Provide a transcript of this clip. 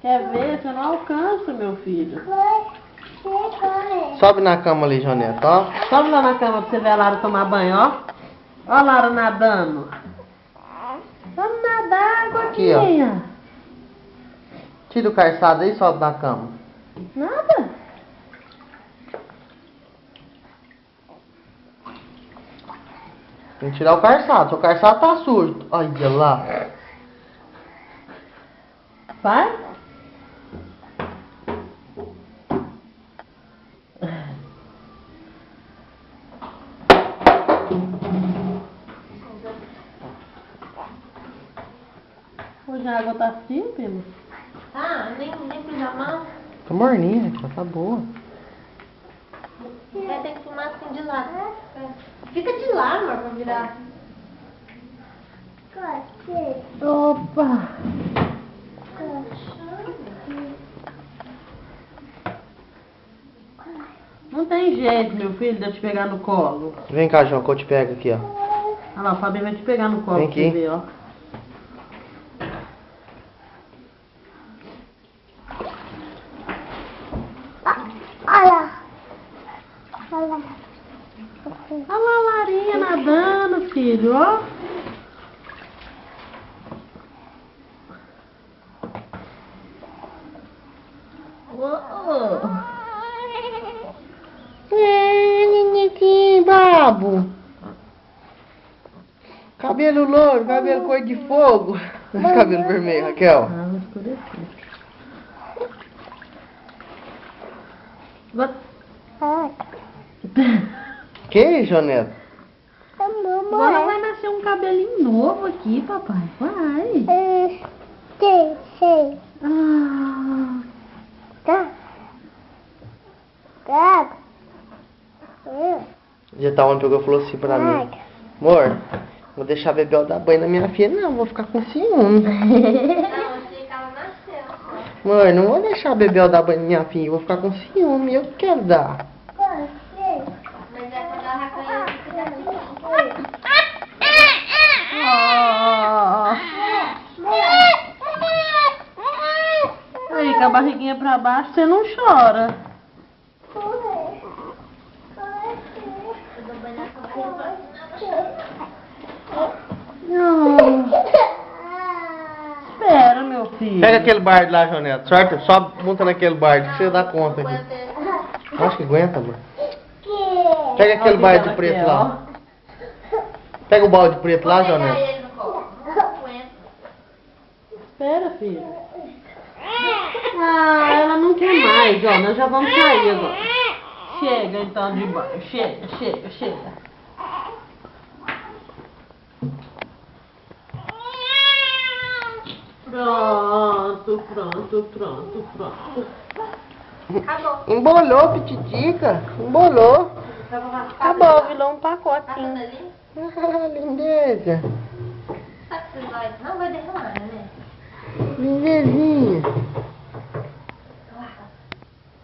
Quer ver? Você não alcança, meu filho. Sobe na cama ali, Joneto, ó. Sobe lá na cama pra você ver a Lara tomar banho, ó. Ó a Lara nadando. Vamos nadar, Aqui, ó. Gotinha. Tira o calçado aí e sobe na cama. Nada. Tem que tirar o calçado. Seu calçado tá sujo. Olha lá. Vai. Hoje a água tá fria, primo. Tá, nem fiz a mão. Tá morninha, tia, tá boa. Vai ter que filmar assim de lado. Fica de lá, amor, pra virar. Opa. Não tem jeito, meu filho, de eu te pegar no colo. Vem cá, João, que eu te pego aqui, ó. Olha lá, o Fabinho vai te pegar no colo Vem pra você aqui. ver, ó. Olha lá a Larinha nadando, filho, ó. Niniquim, brabo. Cabelo louro, cabelo cor de fogo. Cabelo vermelho, Raquel. Ah, vai escurecer. Que, Joneto? Agora vai nascer um cabelinho novo aqui, papai. Vai. Ah, Já tá onde pegou e falou assim pra mim: amor, vou deixar a Bebel dar banho na minha filha, não, vou ficar com ciúme. Não, achei que ela nasceu. Mãe, não vou deixar a Bebel dar banho na minha filha, vou ficar com ciúme, eu quero dar. Mas é quando ela reconhece que dá de mim. Aí, com a barriguinha pra baixo, você não chora. Não. Espera, meu filho. Pega aquele bardo lá, Joneto, certo? Só monta naquele bardo, que você dá conta aqui. Acho que aguenta, amor. Pega aquele balde preto lá. Pega o balde preto lá, Joneto. Ele no colo. Não aguenta. Espera, filho. Ah, ela não quer mais, ó. Nós já vamos sair agora. Chega então de banho. Chega, chega, chega. Pronto, pronto, pronto, pronto. Acabou. Embolou, pititica. Embolou. Acabou, virou um pacotinho. ali. Ah, lindeza. Sabe que não vai derramar, né? Lindezinha.